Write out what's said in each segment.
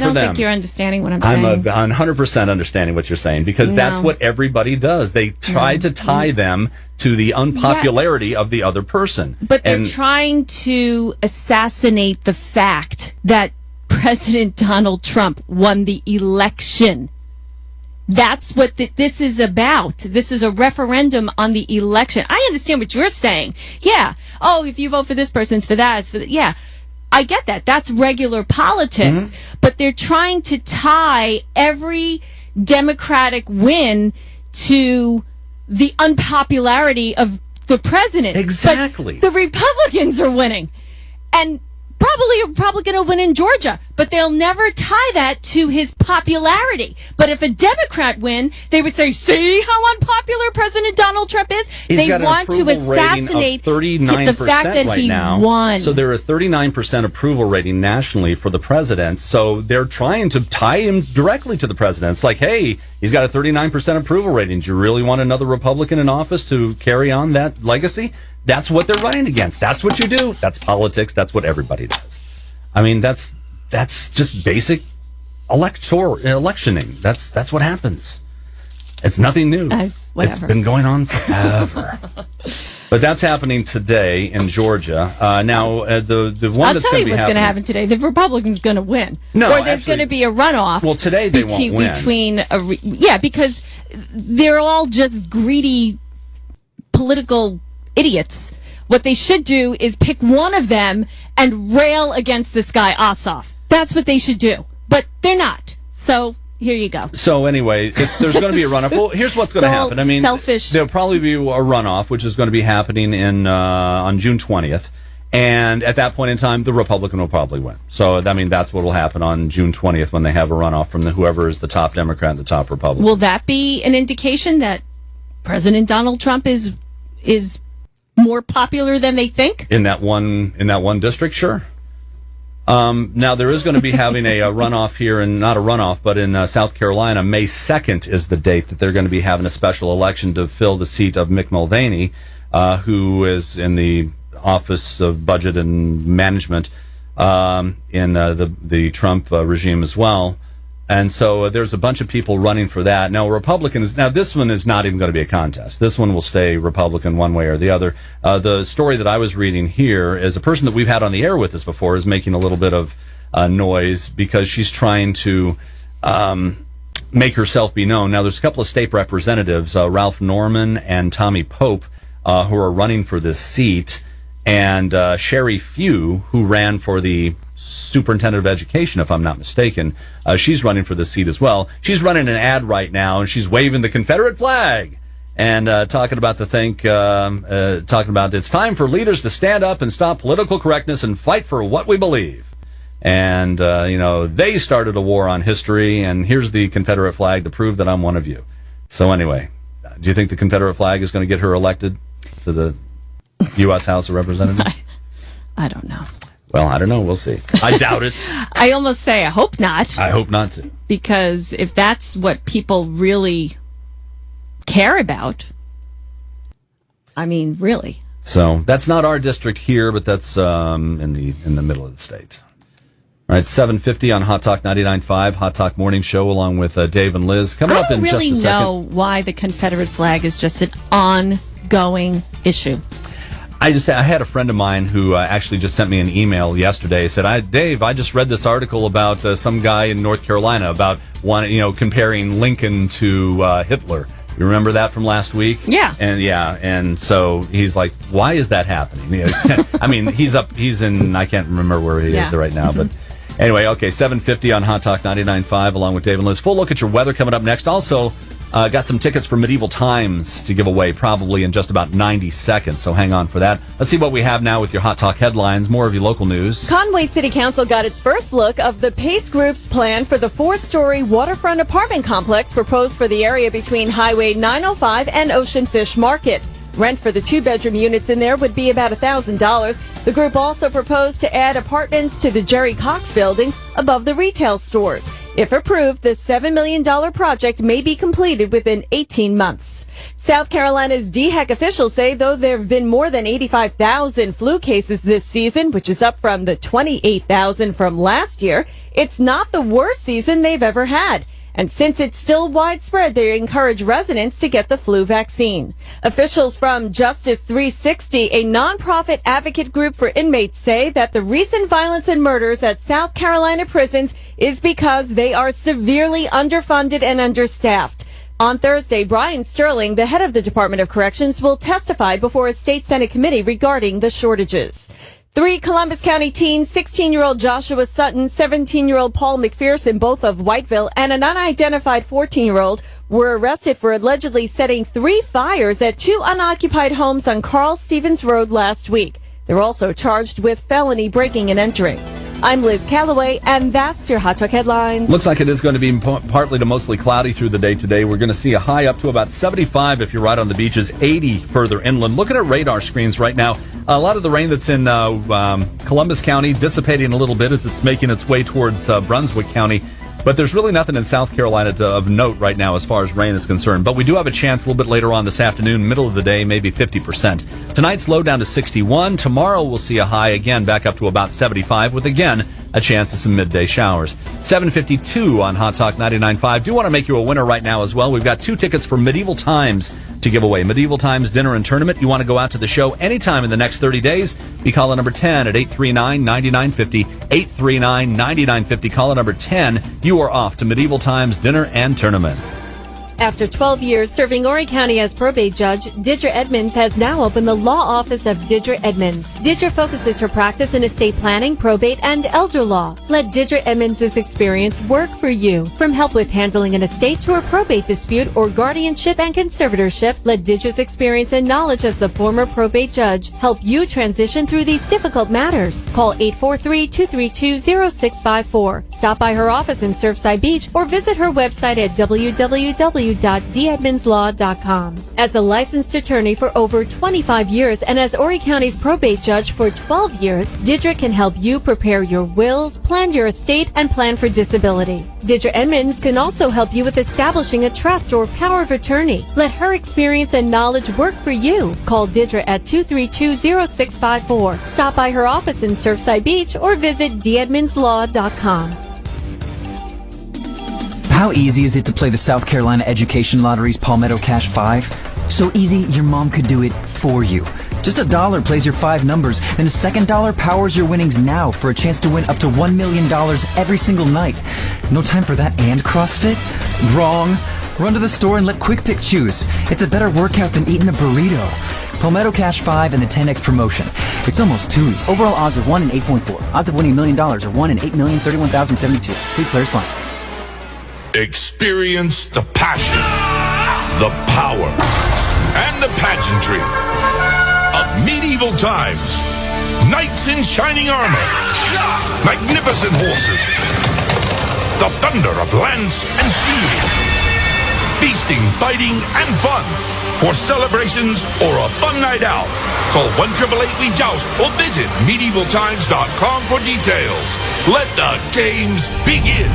for them. I don't think you're understanding what I'm I'm saying. 100% understanding what you're saying, because that's what everybody does. They try to tie them to the unpopularity of the other person. But they're trying to assassinate the fact that President Donald Trump won the election. That's what this is about. This is a referendum on the election. I understand what you're saying. Yeah. Oh, if you vote for this person, it's for that. It's for that. Yeah. I get that. That's regular politics. Mm-hmm. But they're trying to tie every Democratic win to the unpopularity of the president. Exactly. But the Republicans are winning. And probably a Republican will win in Georgia, but they'll never tie that to his popularity. But if a Democrat win, they would say, see how unpopular President Donald Trump is? They want to assassinate the fact that he won. So they're a 39% approval rating nationally for the president. So they're trying to tie him directly to the president. It's like, hey, he's got a 39% approval rating. Do you really want another Republican in office to carry on that legacy? That's what they're running against. That's what you do. That's politics. That's what everybody does. I mean, that's just basic electioning. That's what happens. It's nothing new. It's been going on forever. But that's happening today in Georgia. Now, the one that's going to be happening. I'll tell you what's going to happen today. The Republican's going to win. No, or there's going to be a runoff. Well, today they won't win. Because they're all just greedy political idiots. What they should do is pick one of them and rail against this guy Ossoff. That's what they should do. But they're not. So here you go. So anyway, if there's going to be a runoff, well, here's what's going to happen. I mean, there'll probably be a runoff, which is going to be happening on June 20th. And at that point in time, the Republican will probably win. So, I mean, that's what will happen on June 20th when they have a runoff from whoever is the top Democrat and the top Republican. Will that be an indication that President Donald Trump is more popular than they think? In that one district, sure. Now, there is going to be having a runoff here, and not a runoff, but in South Carolina. May 2nd is the date that they're going to be having a special election to fill the seat of Mick Mulvaney, who is in the Office of Budget and Management in the Trump regime as well. And so there's a bunch of people running for that. Now, Republicans, this one is not even going to be a contest. This one will stay Republican one way or the other. The story that I was reading here is a person that we've had on the air with us before is making a little bit of noise because she's trying to make herself be known. Now, there's a couple of state representatives, Ralph Norman and Tommy Pope, who are running for this seat. And Sherry Few, who ran for the superintendent of education, if I'm not mistaken, she's running for the seat as well. She's running an ad right now, and she's waving the Confederate flag and talking about talking about it's time for leaders to stand up and stop political correctness and fight for what we believe. And they started a war on history, and here's the Confederate flag to prove that I'm one of you. So anyway, do you think the Confederate flag is going to get her elected to the U.S. House of Representatives? I don't know. Well, I don't know. We'll see. I doubt it. I almost say I hope not. I hope not to. Because if that's what people really care about, I mean, really. So that's not our district here, but that's in the middle of the state. All right, 7:50 on Hot Talk 99.5, Hot Talk Morning Show, along with Dave and Liz. Coming up in just a second. I don't really know why the Confederate flag is just an ongoing issue. I had a friend of mine who actually just sent me an email yesterday. He said, Dave, I just read this article about some guy in North Carolina about comparing Lincoln to Hitler. You remember that from last week? Yeah. And so he's like, why is that happening? I mean, he's in, I can't remember where he is right now, but anyway, okay, 7:50 on Hot Talk 99.5, along with Dave and Liz. Full look at your weather coming up next. Also, got some tickets for Medieval Times to give away probably in just about 90 seconds, so hang on for that. Let's see what we have now with your Hot Talk headlines, more of your local news. Conway City Council got its first look of the Pace Group's plan for the 4-story waterfront apartment complex proposed for the area between Highway 905 and Ocean Fish Market. Rent for the 2-bedroom units in there would be about $1,000. The group also proposed to add apartments to the Jerry Cox building above the retail stores. If approved, the $7 million project may be completed within 18 months. South Carolina's DHEC officials say, though there have been more than 85,000 flu cases this season, which is up from the 28,000 from last year, it's not the worst season they've ever had. And since it's still widespread, they encourage residents to get the flu vaccine. Officials from Justice 360, a nonprofit advocate group for inmates, say that the recent violence and murders at South Carolina prisons is because they are severely underfunded and understaffed. On Thursday, Brian Sterling, the head of the Department of Corrections, will testify before a state Senate committee regarding the shortages. 3 Columbus County teens, 16-year-old Joshua Sutton, 17-year-old Paul McPherson, both of Whiteville, and an unidentified 14-year-old were arrested for allegedly setting 3 fires at 2 unoccupied homes on Carl Stevens Road last week. They're also charged with felony breaking and entering. I'm Liz Calloway, and that's your Hot Talk Headlines. Looks like it is going to be partly to mostly cloudy through the day today. We're going to see a high up to about 75 if you're right on the beaches, 80 further inland. Looking at radar screens right now, a lot of the rain that's in Columbus County dissipating a little bit as it's making its way towards Brunswick County. But there's really nothing in South Carolina of note right now as far as rain is concerned. But we do have a chance a little bit later on this afternoon, middle of the day, maybe 50%. Tonight's low down to 61. Tomorrow we'll see a high again back up to about 75 with, again, a chance of some midday showers. 7:52 on Hot Talk 99.5. Do want to make you a winner right now as well. We've got 2 tickets for Medieval Times to give away. Medieval Times Dinner and Tournament. You want to go out to the show anytime in the next 30 days. Be caller number 10 at 839-9950. 839-9950. Caller number 10. You are off to Medieval Times Dinner and Tournament. After 12 years serving Horry County as probate judge, Didra Edmonds has now opened the law office of Didra Edmonds. Didra focuses her practice in estate planning, probate, and elder law. Let Didra Edmonds' experience work for you. From help with handling an estate to a probate dispute or guardianship and conservatorship, let Didra's experience and knowledge as the former probate judge help you transition through these difficult matters. Call 843-232-0654. Stop by her office in Surfside Beach or visit her website at www.dedmondslaw.com. As a licensed attorney for over 25 years and as Horry County's probate judge for 12 years, Didra can help you prepare your wills, plan your estate, and plan for disability. Didra Edmonds can also help you with establishing a trust or power of attorney. Let her experience and knowledge work for you. Call Didra at 232-0654. Stop by her office in Surfside Beach or visit dedmondslaw.com. How easy is it to play the South Carolina Education Lottery's Palmetto Cash 5? So easy, your mom could do it for you. Just $1 plays your 5 numbers, then a second dollar powers your winnings now for a chance to win up to $1 million every single night. No time for that and CrossFit? Wrong. Run to the store and let Quick Pick choose. It's a better workout than eating a burrito. Palmetto Cash 5 and the 10X promotion. It's almost too easy. Overall odds are 1 in 8.4. Odds of winning $1 million are 1 in 8,031,072. Please play responsibly. Experience the passion, the power, and the pageantry of medieval times. Knights in shining armor, magnificent horses, the thunder of lance and shield, feasting, fighting, and fun. For celebrations or a fun night out, call 1-888-WE-JOUST or visit medievaltimes.com for details. Let the games begin.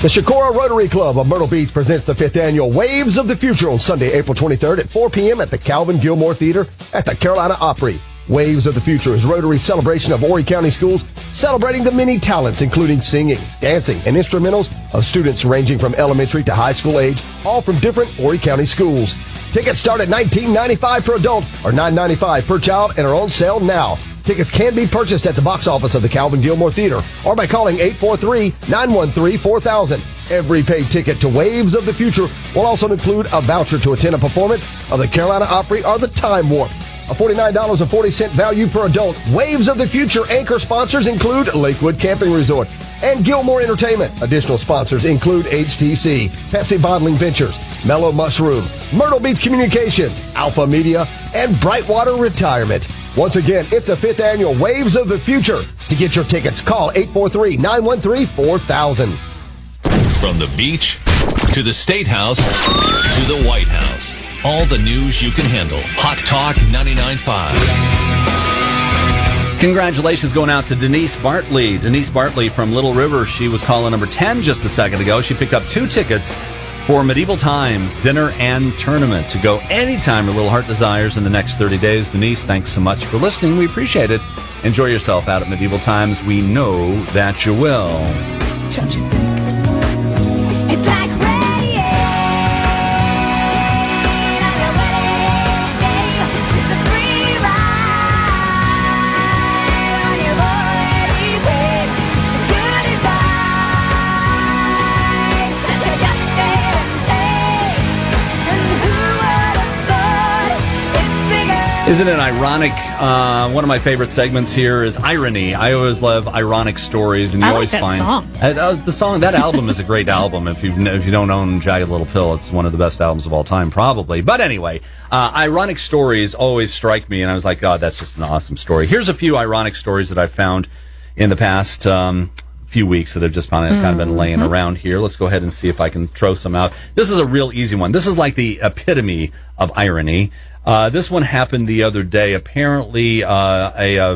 The Shakora Rotary Club of Myrtle Beach presents the 5th annual Waves of the Future on Sunday, April 23rd at 4 p.m. at the Calvin Gilmore Theater at the Carolina Opry. Waves of the Future is Rotary's celebration of Horry County schools, celebrating the many talents, including singing, dancing, and instrumentals of students ranging from elementary to high school age, all from different Horry County schools. Tickets start at $19.95 per adult or $9.95 per child and are on sale now. Tickets can be purchased at the box office of the Calvin Gilmore Theater or by calling 843-913-4000. Every paid ticket to Waves of the Future will also include a voucher to attend a performance of the Carolina Opry or the Time Warp. A $49.40 value per adult. Waves of the Future anchor sponsors include Lakewood Camping Resort and Gilmore Entertainment. Additional sponsors include HTC, Pepsi Bottling Ventures, Mellow Mushroom, Myrtle Beach Communications, Alpha Media, and Brightwater Retirement. Once again, it's the 5th annual Waves of the Future. To get your tickets, call 843-913-4000. From the beach to the State House to the White House. All the news you can handle. Hot Talk 99.5. Congratulations going out to Denise Bartley. Denise Bartley from Little River. She was calling number 10 just a second ago. She picked up 2 tickets for Medieval Times dinner and tournament to go anytime your little heart desires in the next 30 days. Denise, thanks so much for listening. We appreciate it. Enjoy yourself out at Medieval Times. We know that you will. Don't you think? It's like rain on your wedding day. It's a free ride on your already paid. It's the good advice that you just stay and take. And who would have thought it's bigger? Isn't it ironic? One of my favorite segments here is irony. I always love ironic stories, and you I like always that find song. The song. That album is a great album. If you don't own Jagged Little Pill, it's one of the best albums of all time, probably. But anyway, ironic stories always strike me, and I was like, God, that's just an awesome story. Here's a few ironic stories that I've found in the past few weeks that have just kind of been laying around here. Let's go ahead and see if I can throw some out. This is a real easy one. This is like the epitome of irony. This one happened the other day. Apparently, a